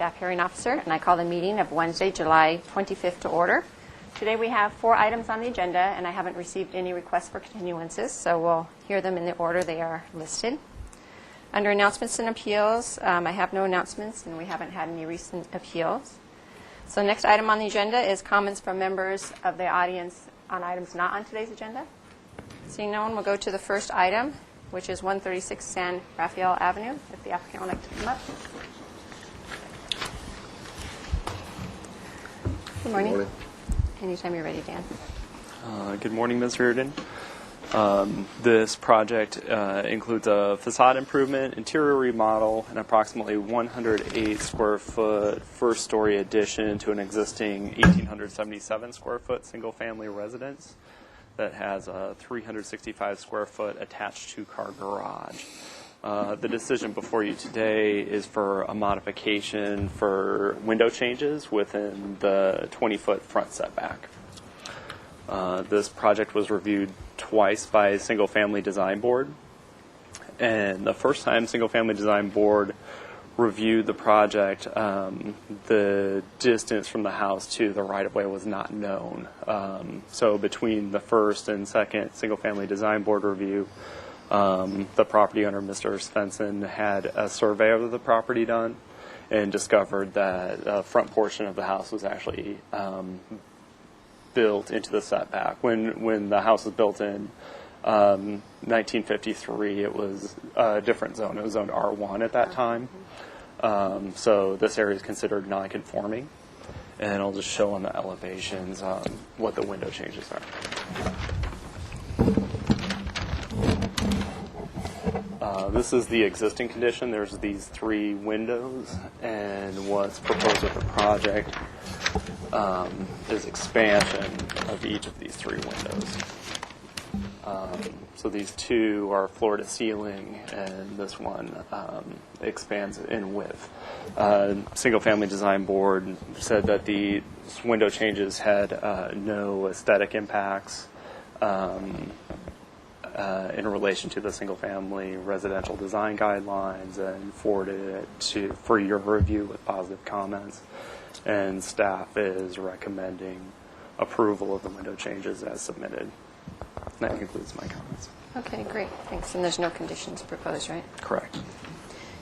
Staff Hearing Officer, and I call the meeting of Wednesday, July 25th to order. Today we have 4 items on the agenda, and I haven't received any requests for continuances, so we'll hear them in the order they are listed. Under announcements and appeals, I have no announcements, and we haven't had any recent appeals. So next item on the agenda is comments from members of the audience on items not on today's agenda. Seeing no one, we'll go to the first item, which is 136 San Rafael Avenue, if the applicant would like to come up. Good morning. Good morning. Anytime you're ready, Dan. Good morning, Ms. Reardon. This project includes a facade improvement, interior remodel, and approximately 108 square foot first-story addition to an existing 1,877 square foot single-family residence that has a 365 square foot attached two-car garage. The decision before you today is for a modification for window changes within the 20-foot front setback. This project was reviewed twice by Single Family Design Board, and the first time Single Family Design Board reviewed the project, the distance from the house to the right-of-way was not known. So between the first and second Single Family Design Board review, the property owner, Mr. Svensson, had a survey of the property done and discovered that the front portion of the house was actually built into the setback. When the house was built in 1953, it was a different zone. It was zoned R1 at that time. So this area is considered non-conforming. And I'll just show on the elevations what the window changes are. This is the existing condition. There's these 3 windows, and what's proposed with the project is expansion of each of these 3 windows. So these 2 are floor to ceiling, and this one expands in width. Single Family Design Board said that the window changes had no aesthetic impacts in relation to the single-family residential design guidelines, and forwarded it for your review with positive comments. And staff is recommending approval of the window changes as submitted. That concludes my comments. Okay, great. Thanks. And there's no conditions proposed, right? Correct.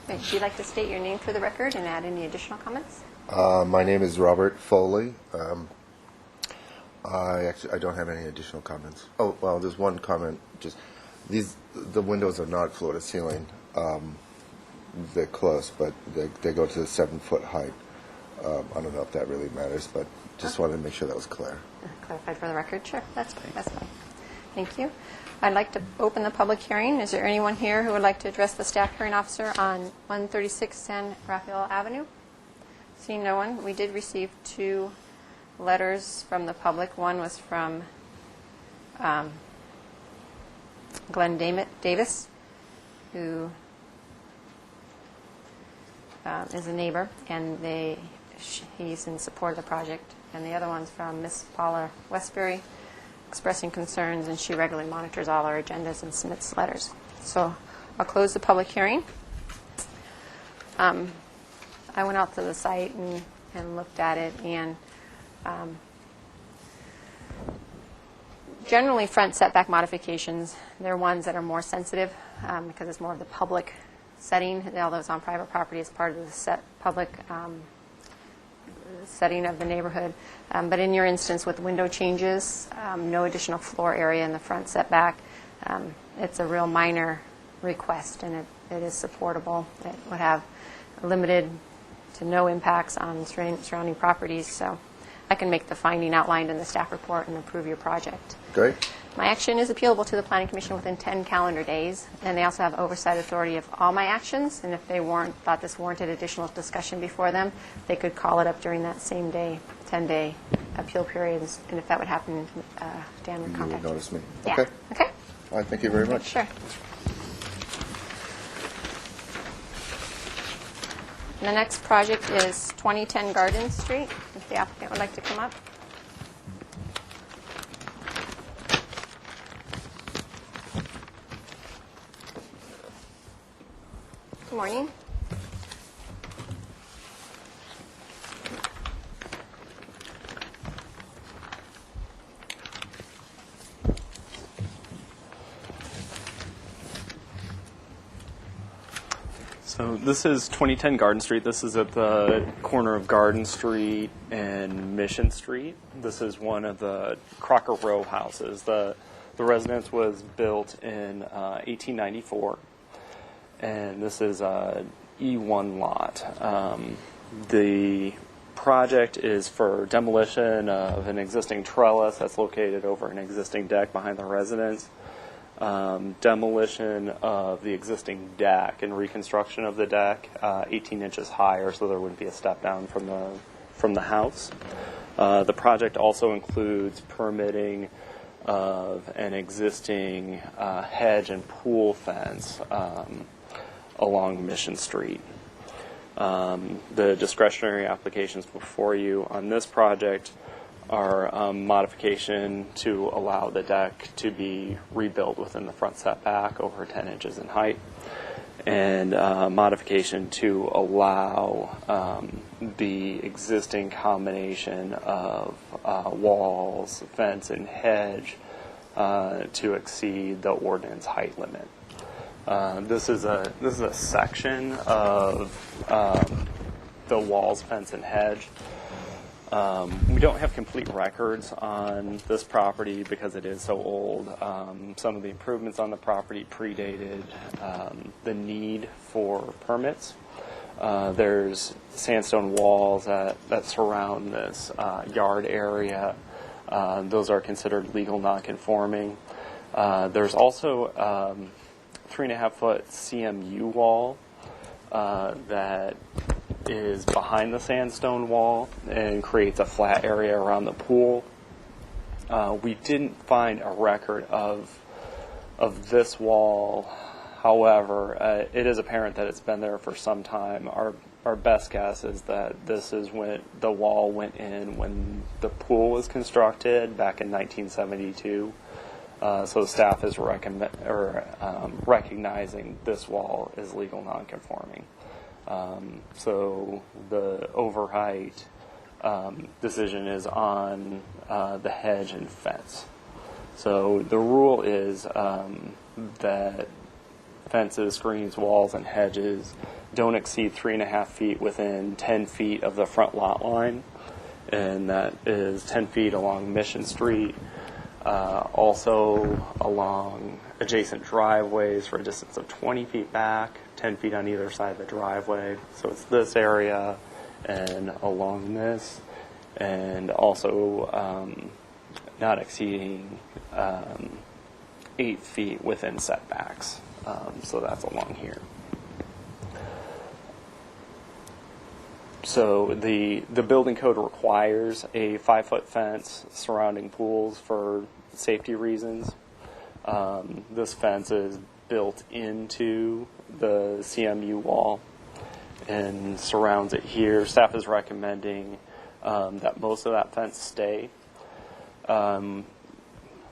Right. Would you like to state your name for the record and add any additional comments? My name is Robert Foley. I don't have any additional comments. Oh, well, there's one comment. Just the windows are not floor to ceiling. They're close, but they go to the 7-foot height. I don't know if that really matters, but just wanted to make sure that was clear. Clarified for the record? Sure. That's fine. That's fine. Thank you. I'd like to open the public hearing. Is there anyone here who would like to address the staff hearing officer on 136 San Rafael Avenue? Seeing no one, we did receive 2 letters from the public. One was from Glenn Davis, who is a neighbor, and he's in support of the project. And the other one's from Miss Paula Westbury, expressing concerns, and she regularly monitors all our agendas and submits letters. So I'll close the public hearing. I went out to the site and looked at it, and generally front setback modifications, they're ones that are more sensitive because it's more of the public setting, although it's on private property, it's part of the public setting of the neighborhood. But in your instance with window changes, no additional floor area in the front setback, it's a real minor request, and it is supportable. It would have limited to no impacts on surrounding properties, so I can make the finding outlined in the staff report and approve your project. Great. My action is appealable to the Planning Commission within 10 calendar days, and they also have oversight authority of all my actions, and if they thought this warranted additional discussion before them, they could call it up during that same day, 10-day appeal period, and if that would happen, Dan would contact you. You would notice me. Yeah. Okay. Okay? All right, thank you very much. Sure. And the next project is 2010 Garden Street, if the applicant would like to come up. Good morning. So this is 2010 Garden Street. This is at the corner of Garden Street and Mission Street. This is one of the Crocker Row houses. The residence was built in 1894, and this is a E1 lot. The project is for demolition of an existing trellis that's located over an existing deck behind the residence. Demolition of the existing deck and reconstruction of the deck 18 inches higher, so there wouldn't be a step down from the house. The project also includes permitting of an existing hedge and pool fence along Mission Street. The discretionary applications before you on this project are modification to allow the deck to be rebuilt within the front setback over 10 inches in height, and modification to allow the existing combination of walls, fence, and hedge to exceed the ordinance height limit. This is a section of the walls, fence, and hedge. We don't have complete records on this property because it is so old. Some of the improvements on the property predated the need for permits. There's sandstone walls that surround this yard area. Those are considered legal nonconforming. There's also 3.5-foot CMU wall that is behind the sandstone wall and creates a flat area around the pool. We didn't find a record of this wall. However, it is apparent that it's been there for some time. Our best guess is that this is when the wall went in when the pool was constructed back in 1972. So staff is recognizing this wall as legal nonconforming. So the overheight decision is on the hedge and fence. So the rule is that fences, screens, walls, and hedges don't exceed 3.5 feet within 10 feet of the front lot line, and that is 10 feet along Mission Street, also along adjacent driveways for a distance of 20 feet back, 10 feet on either side of the driveway. So it's this area and along this, and also not exceeding 8 feet within setbacks. So that's along here. So the building code requires a 5-foot fence surrounding pools for safety reasons. This fence is built into the CMU wall and surrounds it here. Staff is recommending that most of that fence stay.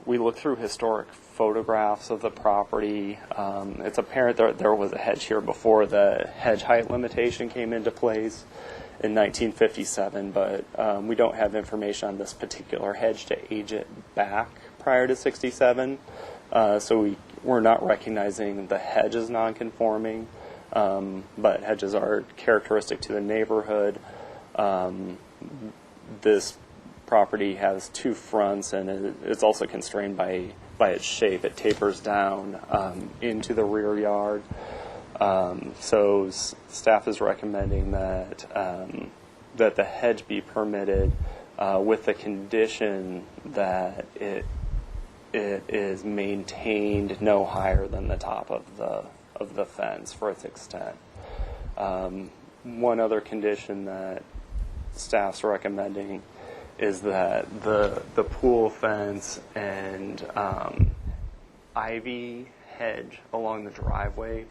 We looked through historic photographs of the property. It's apparent that there was a hedge here before the hedge height limitation came into place in 1957, but we don't have information on this particular hedge to age it back prior to 67. So we're not recognizing the hedge as non-conforming, but hedges are characteristic to the neighborhood. This property has 2 fronts, and it's also constrained by its shape. It tapers down into the rear yard. So staff is recommending that that the hedge be permitted with the condition that it is maintained no higher than the top of the fence for its extent. One other condition that staff's recommending is that the pool fence and ivy hedge along the driveway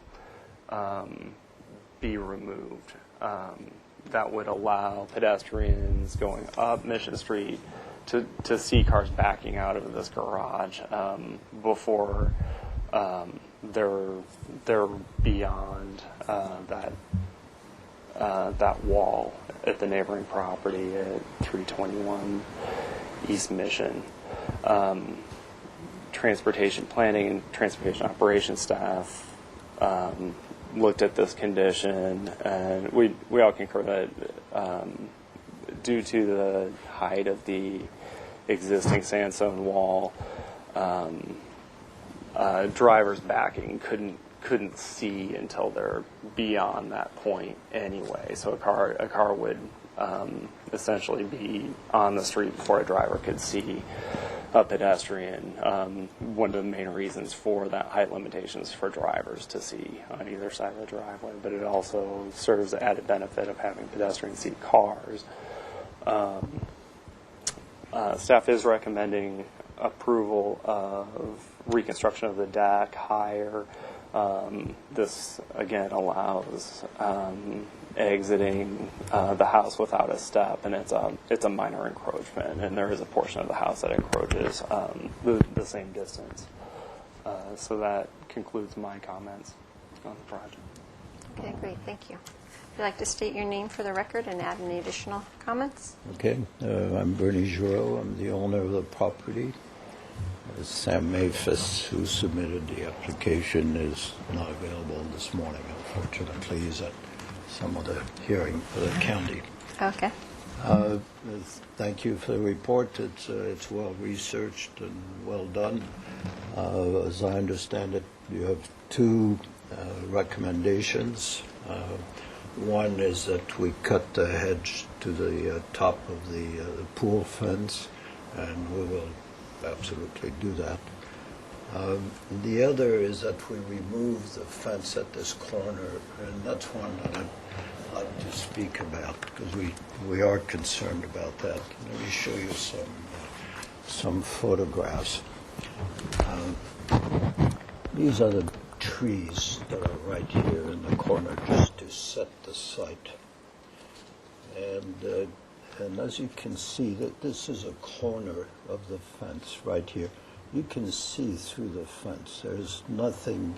be removed. That would allow pedestrians going up Mission Street to see cars backing out of this garage before they're beyond that wall at the neighboring property at 321 East Mission. Transportation planning and transportation operations staff looked at this condition, and we all concur that due to the height of the existing sandstone wall, drivers backing couldn't see until they're beyond that point anyway. So a car would essentially be on the street before a driver could see a pedestrian. One of the main reasons for that height limitation is for drivers to see on either side of the driveway, but it also serves the added benefit of having pedestrians see cars. Staff is recommending approval of reconstruction of the deck higher. This again allows exiting the house without a step, and it's a minor encroachment, and there is a portion of the house that encroaches the same distance. So that concludes my comments on the project. Okay, great, thank you. Would you like to state your name for the record and add any additional comments? Okay, I'm Bernie Giroux. I'm the owner of the property. Sam Maphis, who submitted the application, is not available this morning. Unfortunately, he's at some other hearing for the county. Okay. Thank you for the report. It's well researched and well done. As I understand it, you have two recommendations. One is that we cut the hedge to the top of the pool fence, and we will absolutely do that. The other is that we remove the fence at this corner, and that's one that I'd like to speak about because we are concerned about that. Let me show you some photographs. These are the trees that are right here in the corner just to set the site. And as you can see, that this is a corner of the fence right here. You can see through the fence. There's nothing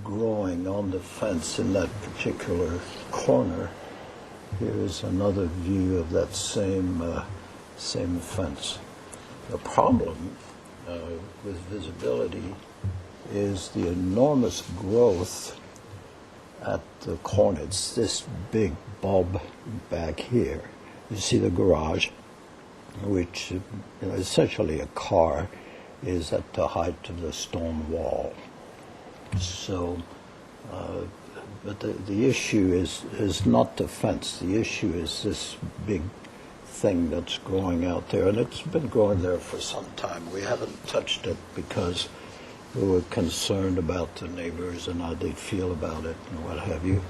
growing on the fence in that particular corner. Here's another view of that same fence. The problem with visibility is the enormous growth at the corner. It's this big bulb back here. You see the garage, which essentially a car is at the height of the stone wall. So, but the issue is not the fence. The issue is this big thing that's growing out there, and it's been growing there for some time. We haven't touched it because we were concerned about the neighbors and how they'd feel about it and what have you.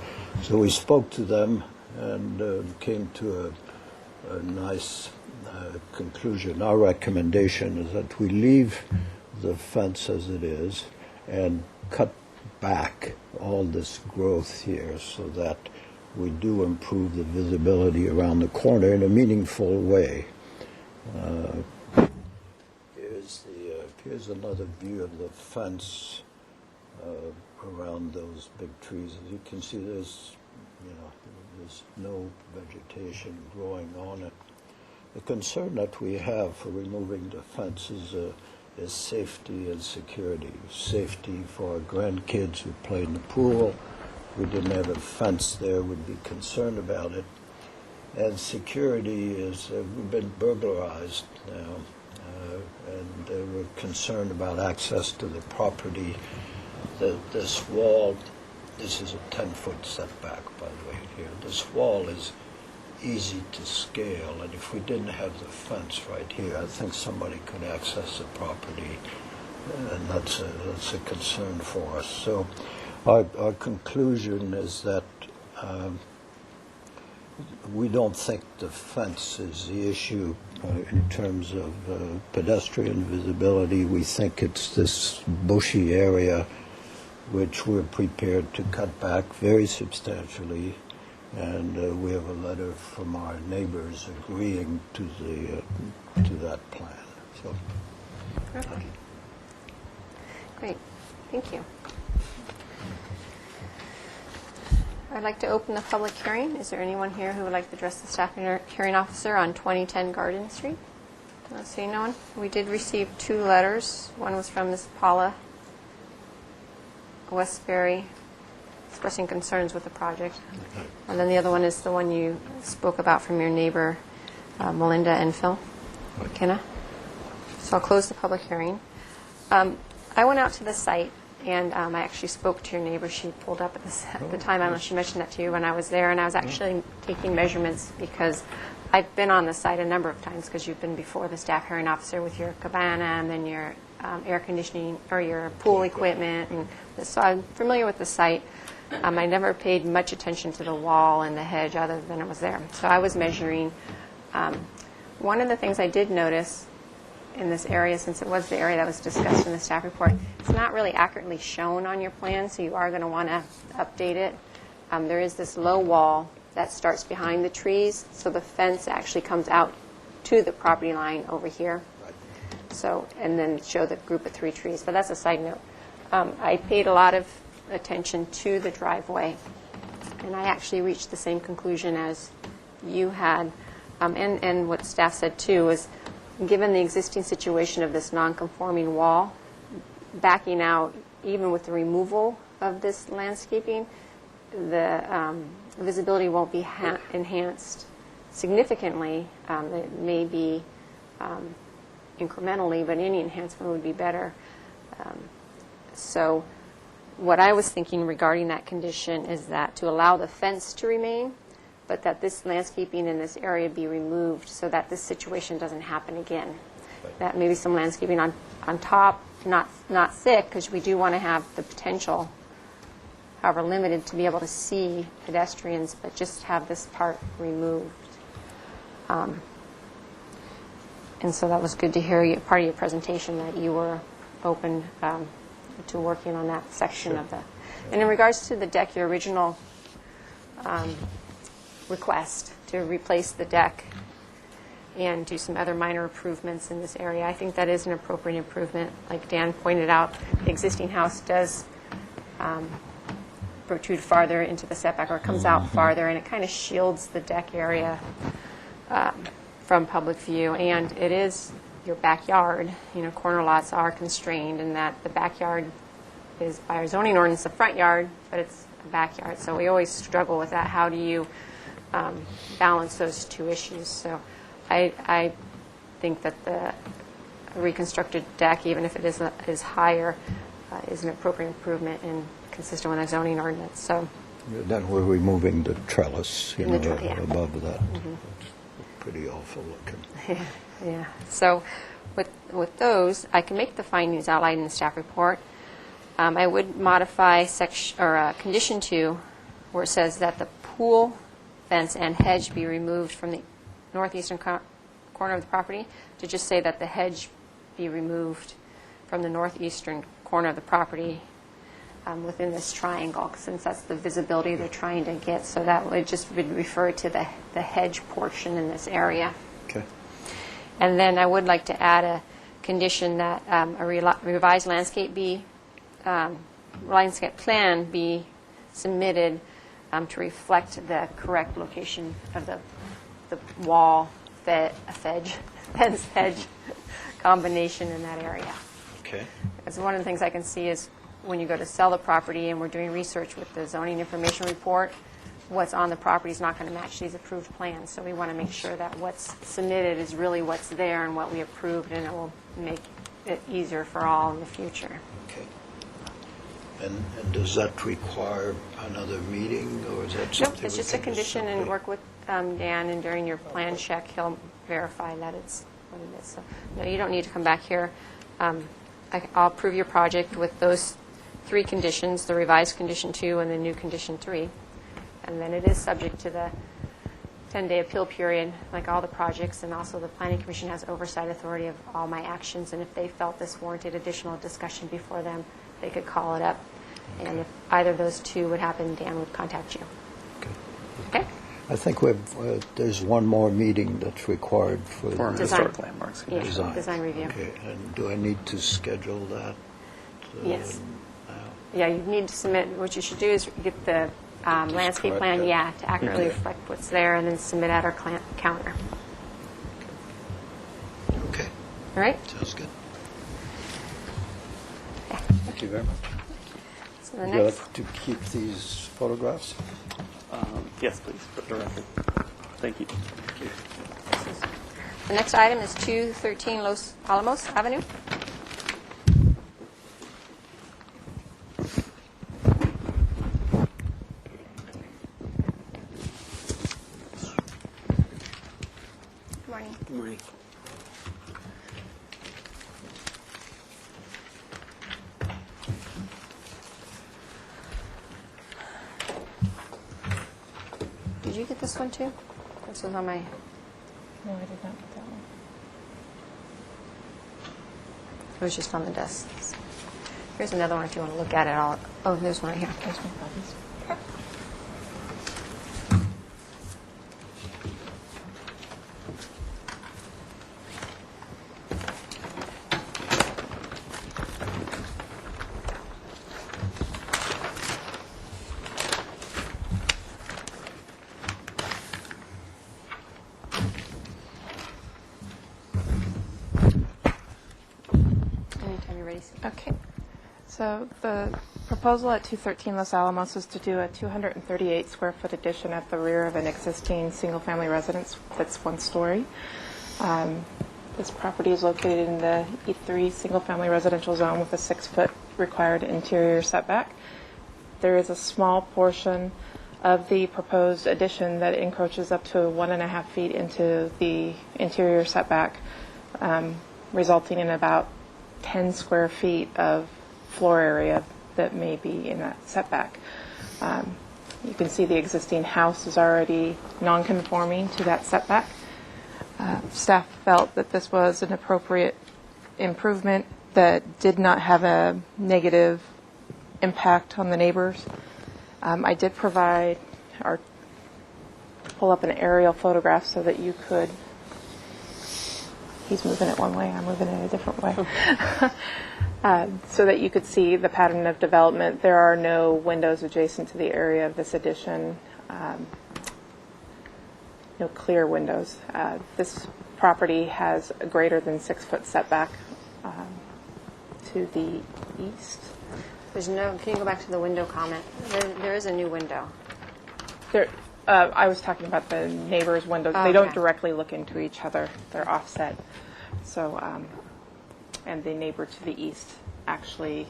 So we spoke to them and came to a nice conclusion. Our recommendation is that we leave the fence as it is and cut back all this growth here so that we do improve the visibility around the corner in a meaningful way. Here's another view of the fence around those big trees. As you can see, there's no vegetation growing on it. The concern that we have for removing the fence is safety and security. Safety for our grandkids who play in the pool. If we didn't have a fence there, we'd be concerned about it. And security is, we've been burglarized now, and we're concerned about access to the property. This wall, this is a 10-foot setback, by the way, here. This wall is easy to scale, and if we didn't have the fence right here, I think somebody could access the property, and that's a concern for us. So our conclusion is that we don't think the fence is the issue in terms of pedestrian visibility. We think it's this bushy area which we're prepared to cut back very substantially, and we have a letter from our neighbors agreeing to that plan. So, Perfect. Great, thank you. I'd like to open the public hearing. Is there anyone here who would like to address the staff hearing officer on 2010 Garden Street? I don't see no one. We did receive 2 letters. One was from Ms. Paula Westbury expressing concerns with the project. And then the other one is the one you spoke about from your neighbor, Melinda and Phil McKenna. So I'll close the public hearing. I went out to the site, and I actually spoke to your neighbor. She pulled up at the time. I don't know if she mentioned that to you when I was there, and I was actually taking measurements because I've been on the site a number of times because you've been before the staff hearing officer with your cabana and then your air conditioning or your pool equipment. And so I'm familiar with the site. I never paid much attention to the wall and the hedge other than it was there. So I was measuring. One of the things I did notice in this area, since it was the area that was discussed in the staff report, it's not really accurately shown on your plan, so you are going to want to update it. There is this low wall that starts behind the trees, so the fence actually comes out to the property line over here. So, and then show the group of 3 trees. But that's a side note. I paid a lot of attention to the driveway, and I actually reached the same conclusion as you had. And what staff said too was, given the existing situation of this non-conforming wall, backing out, even with the removal of this landscaping, the visibility won't be enhanced significantly. It may be incrementally, but any enhancement would be better. So what I was thinking regarding that condition is that to allow the fence to remain, but that this landscaping in this area be removed so that this situation doesn't happen again. That maybe some landscaping on top, not thick, because we do want to have the potential, however limited, to be able to see pedestrians, but just have this part removed. And so that was good to hear part of your presentation that you were open to working on that section of the. And in regards to the deck, your original request to replace the deck and do some other minor improvements in this area, I think that is an appropriate improvement. Like Dan pointed out, the existing house does protrude farther into the setback, or it comes out farther, and it kind of shields the deck area from public view. And it is your backyard. You know, corner lots are constrained in that the backyard is, by our zoning ordinance, the front yard, but it's a backyard. So we always struggle with that. How do you balance those two issues? So I think that the reconstructed deck, even if it is higher, is an appropriate improvement and consistent with our zoning ordinance. So Then we're removing the trellis, you know, yeah. above that. It's pretty awful looking. yeah. So with those, I can make the findings outlined in the staff report. I would modify condition 2, where it says that the pool fence and hedge be removed from the northeastern corner of the property, to just say that the hedge be removed from the northeastern corner of the property within this triangle, since that's the visibility they're trying to get. So that would just refer to the hedge portion in this area. Okay. And then I would like to add a condition that a revised landscape plan be submitted to reflect the correct location of the wall, fence, hedge combination in that area. Okay. Because one of the things I can see is when you go to sell the property and we're doing research with the zoning information report, what's on the property is not going to match these approved plans. So we want to make sure that what's submitted is really what's there and what we approved, and it will make it easier for all in the future. Okay. And does that require another meeting, or is that something? Nope, it's just a condition, and work with Dan, and during your plan check, he'll verify that it's what it is. So, no, you don't need to come back here. I'll approve your project with those 3 conditions, the revised condition 2 and the new condition 3. And then it is subject to the 10-day appeal period, like all the projects, and also the Planning Commission has oversight authority of all my actions, and if they felt this warranted additional discussion before them, they could call it up. And if either of those 2 would happen, Dan would contact you. Okay? I think there's one more meeting that's required for For the historic landmarks. Yeah, design. design review. Okay, and do I need to schedule that? Yes. Now? Yeah, you need to submit, what you should do is get the landscape correct plan, that. to accurately Okay. reflect what's there, and then submit at our counter. Okay, All right? sounds good. Thank you very much. So the Would you next, like to keep these photographs? Yes, please, for the record. Thank you. the next item is 213 Los Alamos Avenue. Good morning. Good morning. Did you get this one too? This was on my, No, I did not get that one. it was just on the desk. Here's another one if you want to look at it all. Oh, there's one right here. There's my copies. Anytime you're ready. Steve. Okay. So the proposal at 213 Los Alamos is to do a 238 square foot addition at the rear of an existing single-family residence that's one story. This property is located in the E3 single-family residential zone with a 6-foot required interior setback. There is a small portion of the proposed addition that encroaches up to 1.5 feet into the interior setback, resulting in about 10 square feet of floor area that may be in that setback. You can see the existing house is already non-conforming to that setback. Staff felt that this was an appropriate improvement that did not have a negative impact on the neighbors. I did provide or pull up an aerial photograph so that you could, he's moving it one way, I'm moving it a different way, so that you could see the pattern of development. There are no windows adjacent to the area of this addition, no clear windows. This property has a greater than 6-foot setback to the east. There's no, can you go back to the window comment? There is a new window. There, I was talking about the neighbors' windows. Oh, They don't okay. directly look into each other. They're offset. So, and the neighbor to the east actually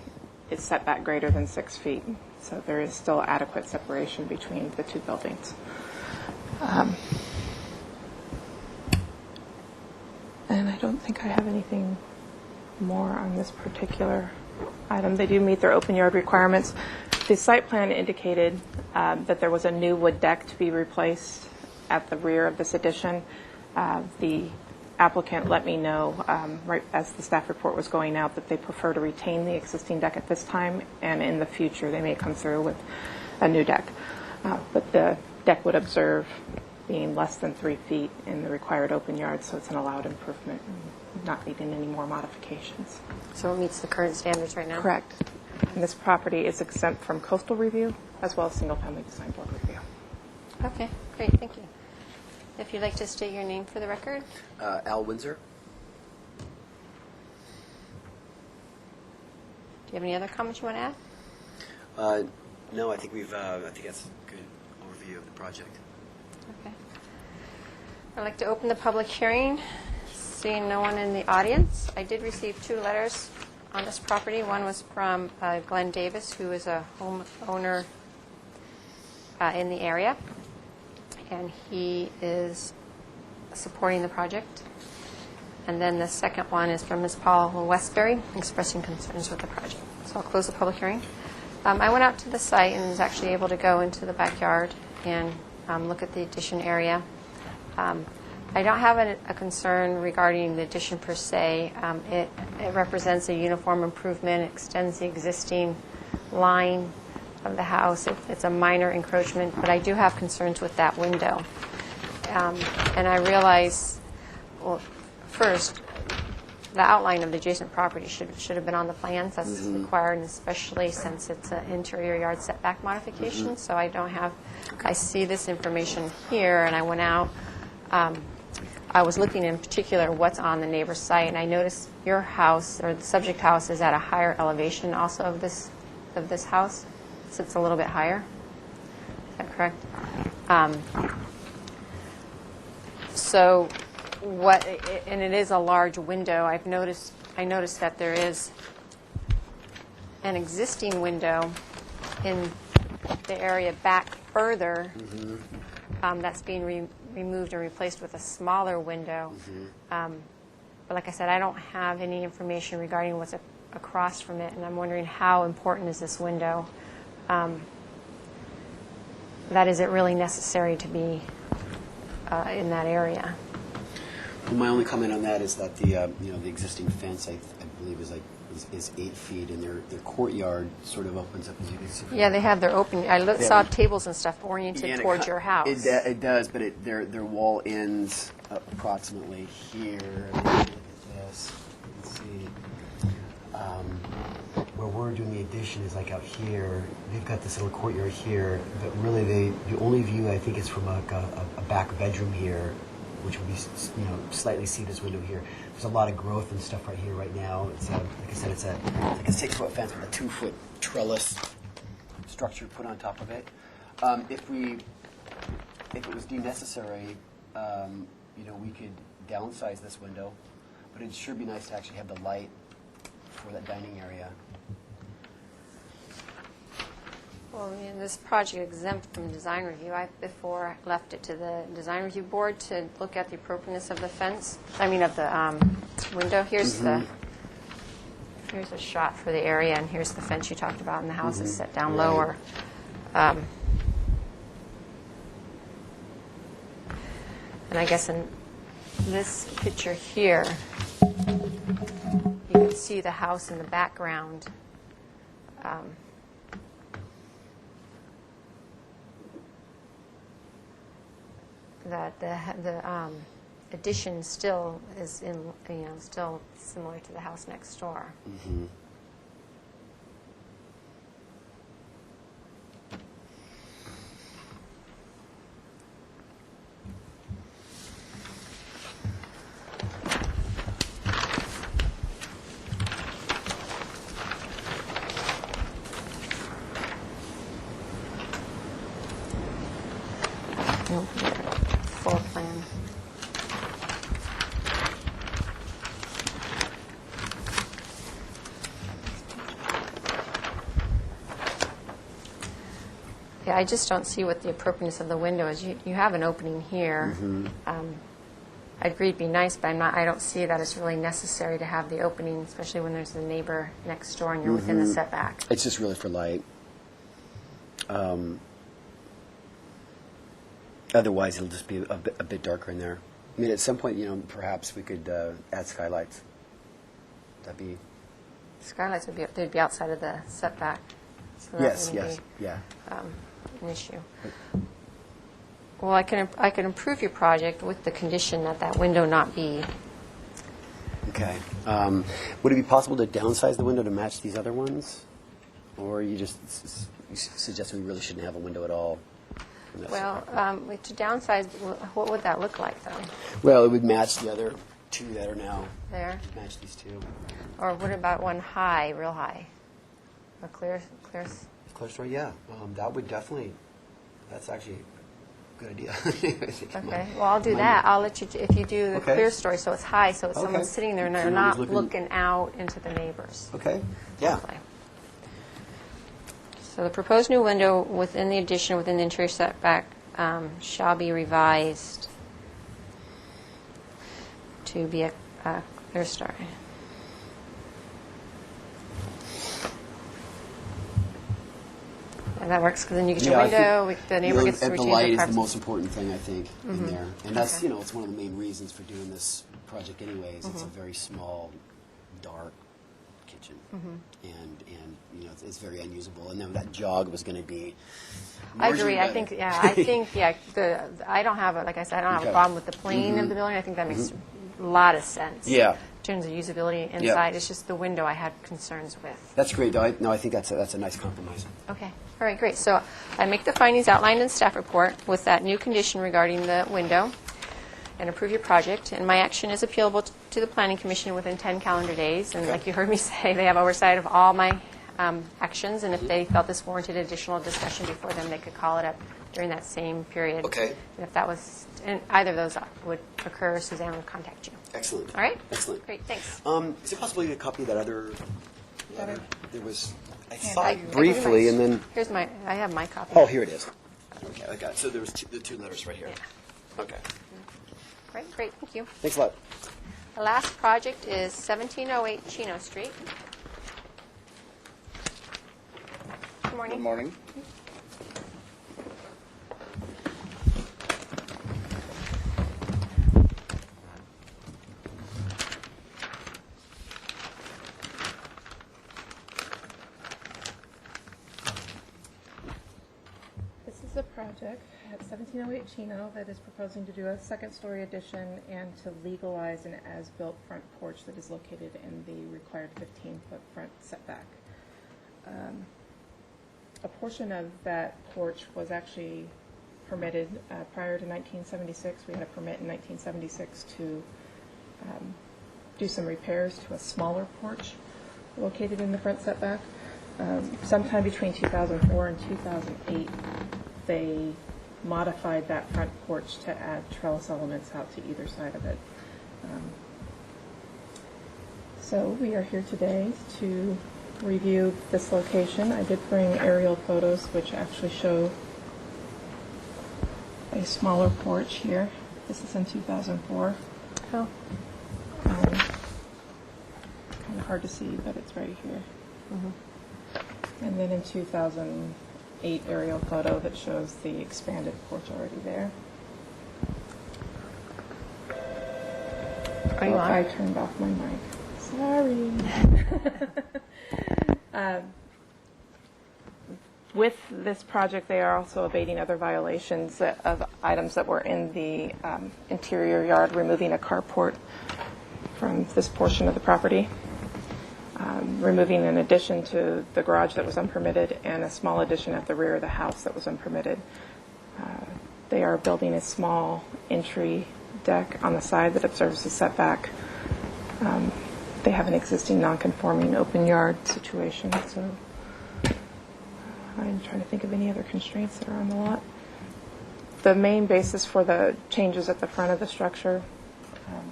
is set back greater than 6 feet. So there is still adequate separation between the two buildings. And I don't think I have anything more on this particular item. They do meet their open yard requirements. The site plan indicated that there was a new wood deck to be replaced at the rear of this addition. The applicant let me know, right as the staff report was going out, that they prefer to retain the existing deck at this time, and in the future they may come through with a new deck. But the deck would observe being less than 3 feet in the required open yard, so it's an allowed improvement, and not needing any more modifications. So it meets the current standards right now? Correct. And this property is exempt from coastal review as well as single-family design board review. Okay, great, thank you. If you'd like to state your name for the record? Al Windsor. Do you have any other comments you want to add? No, I think I think that's a good overview of the project. Okay. I'd like to open the public hearing. Seeing no one in the audience, I did receive 2 letters on this property. One was from Glenn Davis, who is a homeowner in the area, and he is supporting the project. And then the second one is from Ms. Paula Westbury, expressing concerns with the project. So I'll close the public hearing. I went out to the site and was actually able to go into the backyard and look at the addition area. I don't have a concern regarding the addition per se. It represents a uniform improvement, extends the existing line of the house. It's a minor encroachment, but I do have concerns with that window. And I realize, well, first, the outline of the adjacent property should have been on the plans. That's required, and especially since it's an interior yard setback modification. So I don't have, I see this information here, and I went out. I was looking in particular what's on the neighbor's site, and I noticed your house, or the subject house, is at a higher elevation also of this house. sits a little bit higher. Is that correct? So what, and it is a large window. I noticed that there is an existing window in the area back further that's being removed and replaced with a smaller window. But like I said, I don't have any information regarding what's across from it, and I'm wondering how important is this window? That is it really necessary to be in that area? Well, my only comment on that is that the the existing fence I believe is 8 feet, and their courtyard sort of opens up, as you can see. Yeah, they have their open. Saw tables and stuff oriented Yeah, and towards your house. It does, but their wall ends approximately here. Look at this. You can see where we're doing the addition is like out here. They've got this little courtyard here, but really the only view I think is from a back bedroom here, which would be slightly see this window here. There's a lot of growth and stuff right here right now. It's like I said, it's like a 6-foot fence with a 2-foot trellis structure put on top of it. If it was deemed necessary, we could downsize this window, but it'd sure be nice to actually have the light for that dining area. Well, this project exempt from design review. I before left it to the design review board to look at the appropriateness of the fence. I mean, of the window. Here's a shot for the area, and here's the fence you talked about, and the house is set down lower. And I guess in this picture here, you can see the house in the background. That the addition still is still similar to the house next door. Mm-hmm. Floor plan. Yeah, I just don't see what the appropriateness of the window is. You have an opening here. I agree it'd be nice, but I don't see that it's really necessary to have the opening, especially when there's the neighbor next door and you're within the setback. It's just really for light. Otherwise, it'll just be a bit darker in there. I mean, at some point, perhaps we could add skylights. That'd be... Skylights they'd be outside of the setback. So that Yes, wouldn't yes, be, yeah. an issue. Well, I can improve your project with the condition that window not be. Okay. Would it be possible to downsize the window to match these other ones? Or you just suggest we really shouldn't have a window at all? Well, to downsize, what would that look like, though? Well, it would match the other two that are now. There? Match these two. Or what about one high, real high? A clear. Clear story, yeah. That would definitely. That's actually a good idea. Okay. Well, I'll do that. I'll let you if you do the Okay. clear story, so it's high, so it's Okay. someone's sitting there and they're Someone's not looking out into the neighbors. Okay. Yeah. Okay. So the proposed new window within the addition, within the interior setback, shall be revised to be a clear story. And that works because then you get your I think, window, the neighbor gets to the retain light their is the privacy. most important thing, I think, in there. And that's, Okay. it's one of the main reasons for doing this project anyways. It's a very small, dark kitchen. And it's very unusable. And then that jog was going to be I agree. I marginally think, better. I don't have like I said, I don't have a Okay. problem with the plane of the building. I think that makes a lot of sense. Yeah. In terms of usability inside, it's just the window I had concerns with. That's great, though. I think that's a nice compromise. Okay. All right, great. So I make the findings outlined in the staff report with that new condition regarding the window and approve your project. And my action is appealable to the Planning Commission within 10 calendar days. And like you heard me say, they have oversight of all my actions, and if they felt this warranted additional discussion before them, they could call it up during that same period. Okay. And if that was, and either of those would occur, Suzanne would contact you. Excellent. All right? Excellent. Great, thanks. Is it possible to get a copy of that other letter? There was, I saw I it can do briefly, my- and then, I have my copy. oh, here it is. Okay, I got it. So there was the two letters right here. Okay. Great, thank you. Thanks a lot. The last project is 1708 Chino Street. Good morning. Good morning. This is a project at 1708 Chino that is proposing to do a second-story addition and to legalize an as-built front porch that is located in the required 15-foot front setback. A portion of that porch was actually permitted prior to 1976. We had a permit in 1976 to do some repairs to a smaller porch located in the front setback. Sometime between 2004 and 2008, they modified that front porch to add trellis elements out to either side of it. So we are here today to review this location. I did bring aerial photos which actually show a smaller porch here. This is in 2004. Oh, Kind of hard to see, but it's right here. And then in 2008 aerial photo that shows the expanded porch already there. are you Oh, on? I turned off my mic. Sorry. With this project, they are also abating other violations of items that were in the interior yard, removing a carport from this portion of the property, removing an addition to the garage that was unpermitted, and a small addition at the rear of the house that was unpermitted. They are building a small entry deck on the side that observes the setback. They have an existing non-conforming open yard situation, so I'm trying to think of any other constraints that are on the lot. The main basis for the changes at the front of the structure,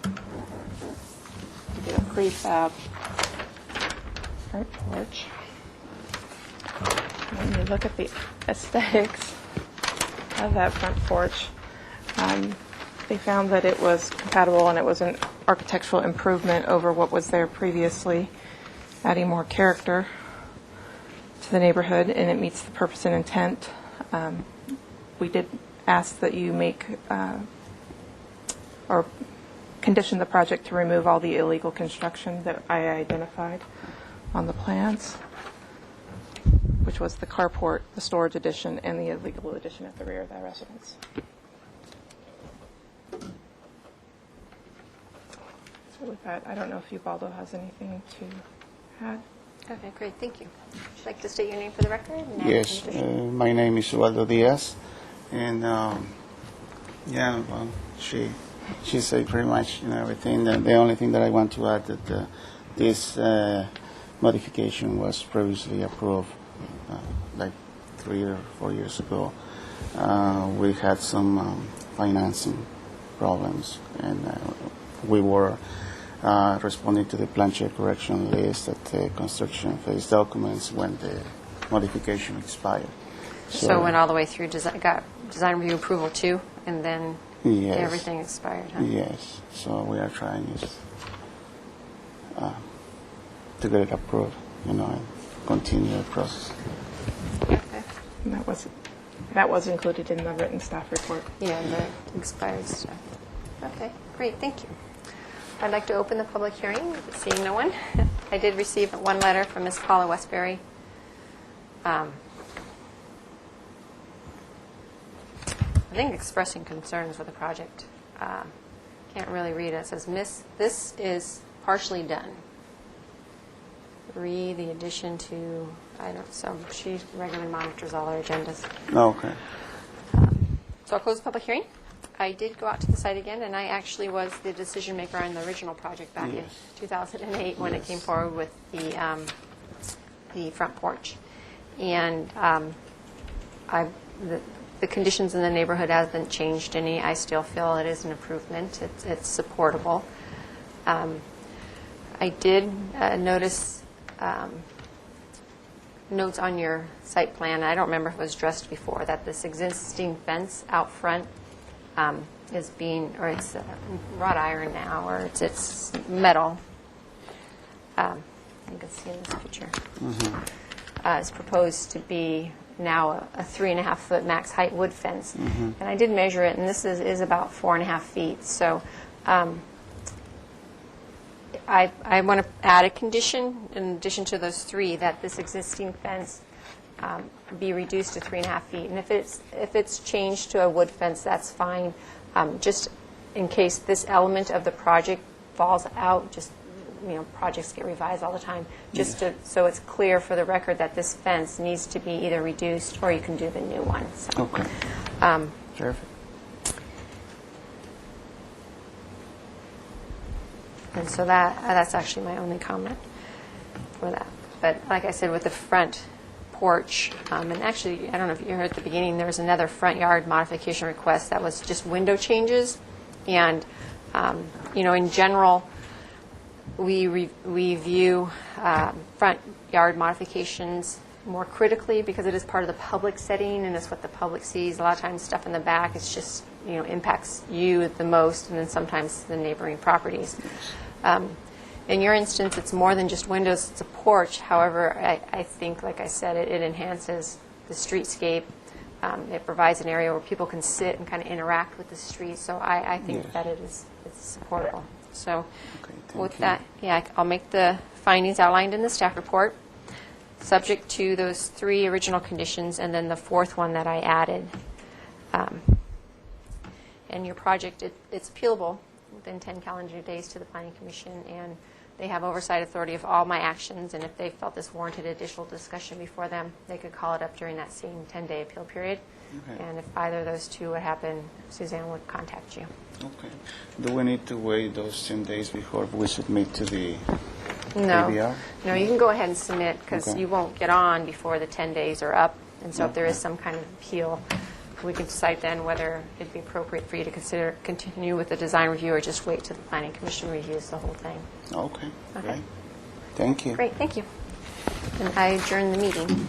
to get a prefab front porch. When you look at the aesthetics of that front porch, they found that it was compatible and it was an architectural improvement over what was there previously, adding more character to the neighborhood, and it meets the purpose and intent. We did ask that you make or condition the project to remove all the illegal construction that I identified on the plans, which was the carport, the storage addition, and the illegal addition at the rear of that residence. So with that, I don't know if Ubaldo has anything to add. Okay, great, thank you. Would you like to state your name for the record? and add Yes, any additional- my name is Ubaldo Diaz, and yeah, well, she said pretty much everything. The only thing that I want to add that this modification was previously approved like 3 or 4 years ago. We had some financing problems, and we were responding to the plan check correction list at the construction phase documents when the modification expired. So it went all the way through, got design review approval too, and then Yes. everything expired, huh? Yes, so we are trying to get it approved, and continue the process. Okay. And that was included in the written staff report. Yeah, the expired stuff. Okay, great, thank you. I'd like to open the public hearing, seeing no one. I did receive one letter from Ms. Paula Westbury. I think expressing concerns with the project. Can't really read it. It says, "Miss, this is partially done. Read the addition to," so she regularly monitors all our agendas. Okay. So I'll close the public hearing. I did go out to the site again, and I actually was the decision maker on the original project back in Yes. 2008 when it Yes. came forward with the the front porch. And the conditions in the neighborhood haven't changed any. I still feel it is an improvement. It's supportable. I did notice notes on your site plan. I don't remember if it was addressed before, that this existing fence out front is being, or it's wrought iron now, or it's metal. You can see in this picture. It's proposed to be now a 3.5-foot max height wood fence. And I did measure it, and this is about 4.5 feet. So I want to add a condition, in addition to those 3, that this existing fence be reduced to 3.5 feet. And if it's changed to a wood fence, that's fine. Just in case this element of the project falls out, just, projects get revised all the time, just so it's clear for the record that this fence needs to be either reduced or you can do the new one. So, Okay. Perfect. and so that's actually my only comment for that. But like I said, with the front porch, and actually, I don't know if you heard at the beginning, there was another front yard modification request that was just window changes. And, in general, we view front yard modifications more critically because it is part of the public setting and it's what the public sees. A lot of times stuff in the back, it's just, impacts you the most, and then sometimes the neighboring properties. In your instance, it's more than just windows, it's a porch. However, I think, like I said, it enhances the streetscape. It provides an area where people can sit and kind of interact with the street. So I think that it's supportable. So with that, I'll make the findings outlined in the staff report, subject to those 3 original conditions, and then the 4th one that I added. And your project, it's appealable within 10 calendar days to the Planning Commission, and they have oversight authority of all my actions, and if they felt this warranted additional discussion before them, they could call it up during that same 10-day appeal period. Okay. And if either of those 2 would happen, Suzanne would contact you. Okay. Do we need to wait those 10 days before we submit to the No. ABR? No, you can go ahead and submit because Okay. you won't get on before the 10 days are up. And so if there is some kind of appeal, we can decide then whether it'd be appropriate for you to continue with the design review or just wait till the Planning Commission reviews the whole thing. Okay. Okay. Great. Thank you. Great, thank you. And I adjourn the meeting.